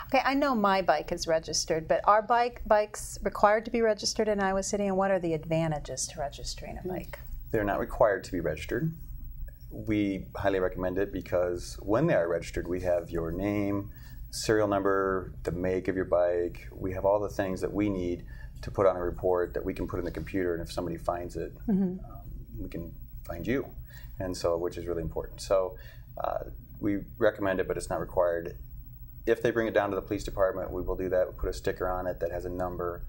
Okay, I know my bike is registered, but are bikes required to be registered in Iowa City, and what are the advantages to registering a bike? They're not required to be registered. We highly recommend it because when they are registered, we have your name, serial number, the make of your bike. We have all the things that we need to put on a report that we can put in the computer, and if somebody finds it, we can find you, and so, which is really important. So we recommend it, but it's not required. If they bring it down to the police department, we will do that. We'll put a sticker on it that has a number,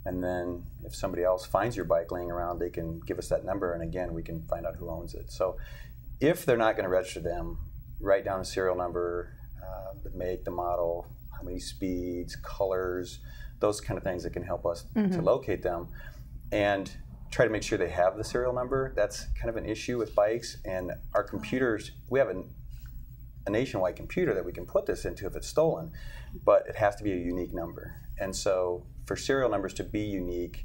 and then if somebody else finds your bike laying around, they can give us that number, and again, we can find out who owns it. So if they're not going to register them, write down a serial number, the make, the model, how many speeds, colors, those kind of things that can help us to locate them, and try to make sure they have the serial number. That's kind of an issue with bikes, and our computers, we have a nationwide computer that we can put this into if it's stolen, but it has to be a unique number. And so for serial numbers to be unique,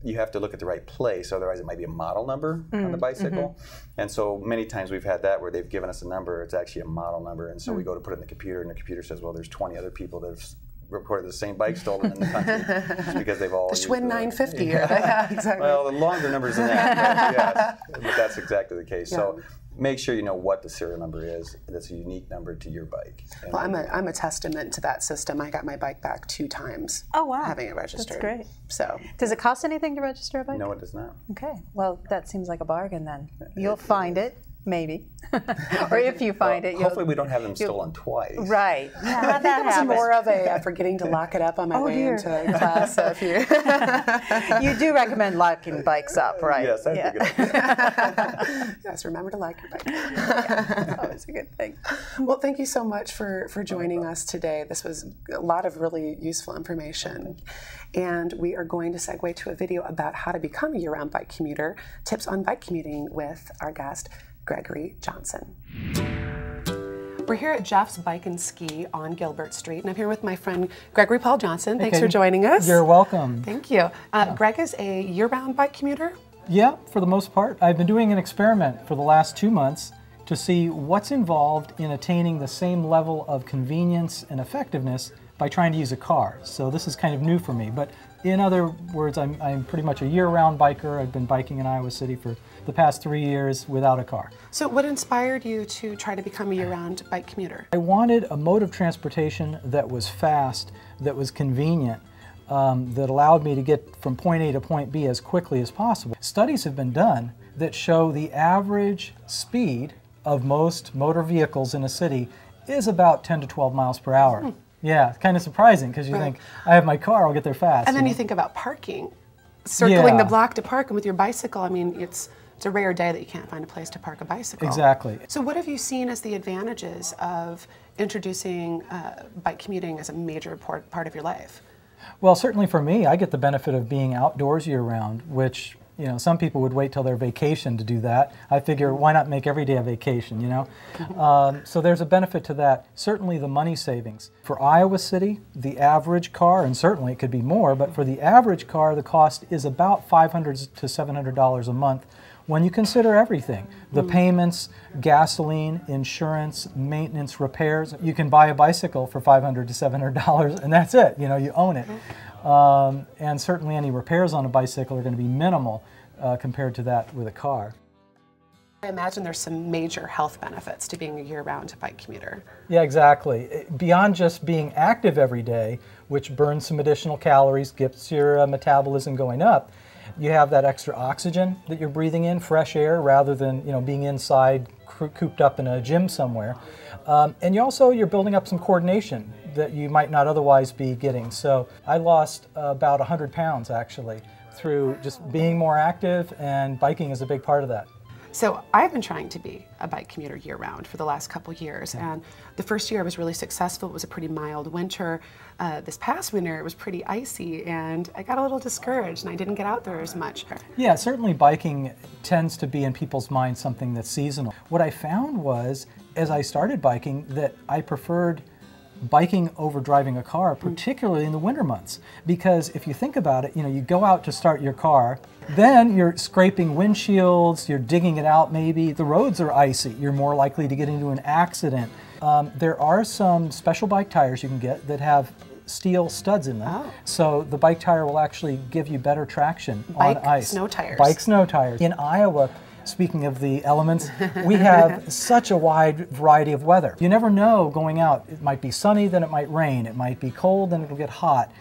you have to look at the right place, otherwise it might be a model number on the bicycle. And so many times we've had that where they've given us a number, it's actually a model number, and so we go to put it in the computer, and the computer says, well, there's 20 other people that have reported the same bike stolen in the country, just because they've all the Schwinn 950. Yeah, exactly. Well, the longer numbers than that, yes, but that's exactly the case. Yeah. So make sure you know what the serial number is. That's a unique number to your bike. And well, I'm a testament to that system. I got my bike back 2 times. Oh, wow. Having it registered. That's great. So, does it cost anything to register a bike? No, it does not. Okay. Well, that seems like a bargain then. You'll find it. Maybe. Or if you find it, hopefully we don't have them stolen twice. Right. Yeah, I think it was more of a forgetting to lock it up on my way into class. So if you do recommend locking bikes up, right? Yes, that's a good idea. Yes, remember to lock your bike. That's always a good thing. Well, thank you so much for joining us today. This was a lot of really useful information. And we are going to segue to a video about how to become a year-round bike commuter, tips on bike commuting with our guest, Gregory Johnson. We're here at Jeff's Bike and Ski on Gilbert Street, and I'm here with my friend Gregory Paul Johnson. Thanks for joining us. You're welcome. Thank you. Greg is a year-round bike commuter? Yeah, for the most part. I've been doing an experiment for the last 2 months to see what's involved in attaining the same level of convenience and effectiveness by trying to use a car. So this is kind of new for me, but in other words, I'm pretty much a year-round biker. I've been biking in Iowa City for the past 3 years without a car. So what inspired you to try to become a year-round bike commuter? I wanted a mode of transportation that was fast, that was convenient, that allowed me to get from point A to point B as quickly as possible. Studies have been done that show the average speed of most motor vehicles in a city is about 10 to 12 miles per hour. Yeah, it's kind of surprising because you think, I have my car, I'll get there fast. And then you think about parking. Circling the block to park, and with your bicycle, I mean, it's a rare day that you can't find a place to park a bicycle. Exactly. So what have you seen as the advantages of introducing bike commuting as a major part of your life? Well, certainly for me, I get the benefit of being outdoors year-round, which, you know, some people would wait till their vacation to do that. I figure, why not make every day a vacation, you know? So there's a benefit to that. Certainly the money savings. For Iowa City, the average car, and certainly it could be more, but for the average car, the cost is about $500 to $700 a month when you consider everything. The payments, gasoline, insurance, maintenance, repairs. You can buy a bicycle for $500 to $700 and that's it, you know, you own it. And certainly any repairs on a bicycle are going to be minimal compared to that with a car. I imagine there's some major health benefits to being a year-round bike commuter. Yeah, exactly. Beyond just being active every day, which burns some additional calories, gets your metabolism going up, you have that extra oxygen that you're breathing in, fresh air, rather than, you know, being inside cooped up in a gym somewhere. And you're building up some coordination that you might not otherwise be getting. So I lost about 100 pounds actually through just being more active, and biking is a big part of that. So I've been trying to be a bike commuter year-round for the last couple years, and the first year I was really successful. It was a pretty mild winter. This past winter it was pretty icy, and I got a little discouraged and I didn't get out there as much. Yeah, certainly biking tends to be in people's minds something that's seasonal. What I found was, as I started biking, that I preferred biking over driving a car, particularly in the winter months. Because if you think about it, you know, you go out to start your car, then you're scraping windshields, you're digging it out maybe, the roads are icy, you're more likely to get into an accident. There are some special bike tires you can get that have steel studs in them. Oh. So the bike tire will actually give you better traction on ice. Snow tires. Bike snow tires. In Iowa, speaking of the elements, we have such a wide variety of weather. You never know going out. It might be sunny, then it might rain. It might be cold, then it'll get hot.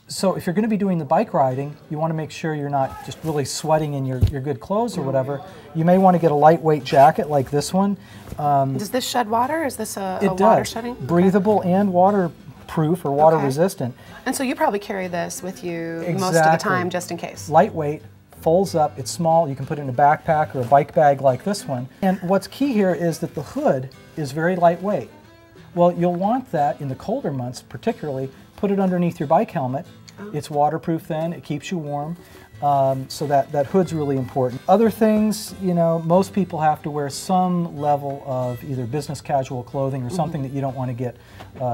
So if you're going to be doing the bike riding, you want to make sure you're not just really sweating in your good clothes or whatever. You may want to get a lightweight jacket like this one. Does this shed water? Is this a It water does. shedding? Breathable and waterproof or water resistant. And so you probably carry this with you most of the Exactly. time just in case. Lightweight, folds up, it's small, you can put it in a backpack or a bike bag like this one. And what's key here is that the hood is very lightweight. Well, you'll want that in the colder months particularly, put it underneath your bike helmet. It's waterproof then, it keeps you warm. So that hood's really important. Other things, you know, most people have to wear some level of either business casual clothing or something that you don't want to get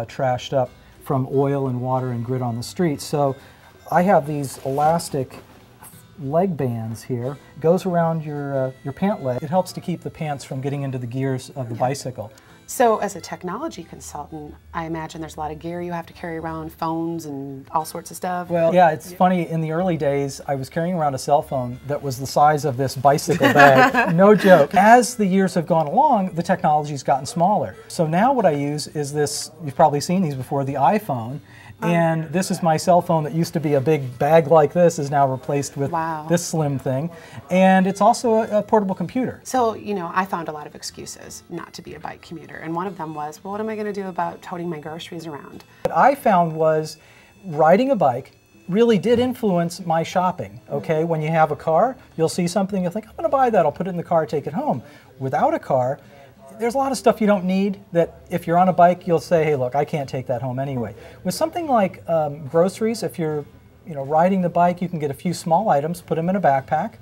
trashed up from oil and water and grit on the street. So I have these elastic leg bands here. It goes around your pant leg. It helps to keep the pants from getting into the gears of the bicycle. So as a technology consultant, I imagine there's a lot of gear you have to carry around, phones and all sorts of stuff. Well, yeah, it's funny, in the early days, I was carrying around a cell phone that was the size of this bicycle bag. No joke. As the years have gone along, the technology's gotten smaller. So now what I use is this, you've probably seen these before, the iPhone. And this is my cell phone that used to be a big bag like this, is now replaced with this slim thing. And it's also a portable computer. So, you know, I found a lot of excuses not to be a bike commuter. And one of them was, well, what am I going to do about toting my groceries around? What I found was riding a bike really did influence my shopping, okay? When you have a car, you'll see something, you'll think, I'm going to buy that, I'll put it in the car, take it home. Without a car, there's a lot of stuff you don't need that if you're on a bike, you'll say, hey, look, I can't take that home anyway. With something like groceries, if you're riding the bike, you can get a few small items, put them in a backpack.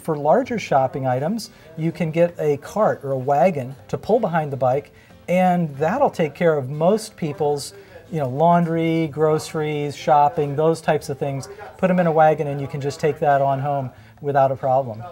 For larger shopping items, you can get a cart or a wagon to pull behind the bike, and that'll take care of most people's laundry, groceries, shopping, those types of things. Put them in a wagon and you can just take that on home without a problem.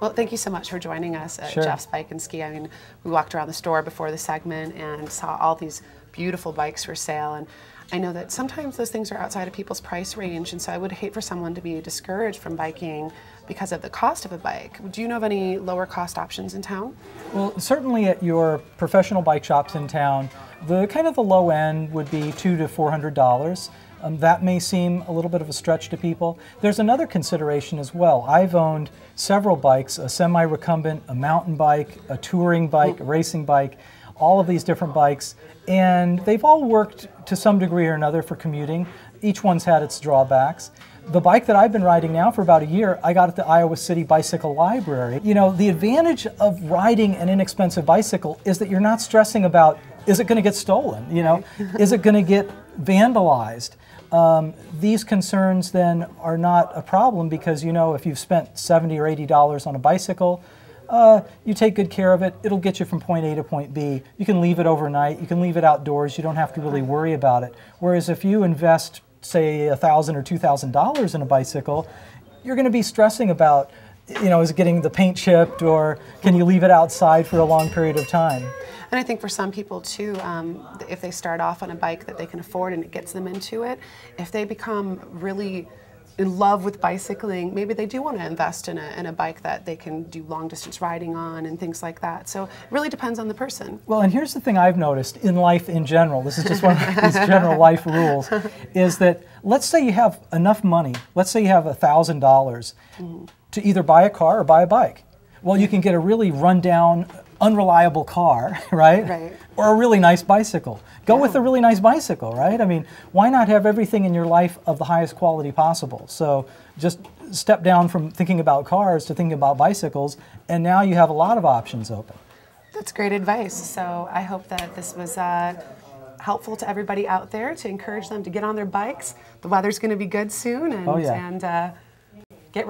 Well, thank you so much for joining us at Jeff's Bike and Ski. I mean, we walked around the store before the segment and saw all these beautiful bikes for sale. And I know that sometimes those things are outside of people's price range, and so I would hate for someone to be discouraged from biking because of the cost of a bike. Do you know of any lower cost options in town? Well, certainly at your professional bike shops in town, the low end would be $200 to $400. That may seem a little bit of a stretch to people. There's another consideration as well. I've owned several bikes, a semi-recumbent, a mountain bike, a touring bike, a racing bike, all of these different bikes, and they've all worked to some degree or another for commuting. Each one's had its drawbacks. The bike that I've been riding now for about a year, I got at the Iowa City Bicycle Library. You know, the advantage of riding an inexpensive bicycle is that you're not stressing about, is it going to get stolen? Is it going to get vandalized? These concerns then are not a problem because if you've spent $70 or $80 on a bicycle, you take good care of it, it'll get you from point A to point B. You can leave it overnight, you can leave it outdoors, you don't have to really worry about it. Whereas if you invest, say, $1,000 or $2,000 in a bicycle, you're going to be stressing about, is it getting the paint chipped, or can you leave it outside for a long period of time? And I think for some people too, if they start off on a bike that they can afford and it gets them into it, if they become really in love with bicycling, maybe they do want to invest in a bike that they can do long distance riding on and things like that. So it really depends on the person. Well, and here's the thing I've noticed in life in general, this is just one of these general life rules, is that let's say you have enough money, let's say you have $1,000 to either buy a car or buy a bike. Well, you can get a really run-down, unreliable car, right? Or a really nice bicycle. Go with a really nice bicycle, right? I mean, why not have everything in your life of the highest quality possible? So just step down from thinking about cars to thinking about bicycles, and now you have a lot of options open. That's great advice. So I hope that this was helpful to everybody out there to encourage them to get on their bikes. The weather's going to be good soon, and, and get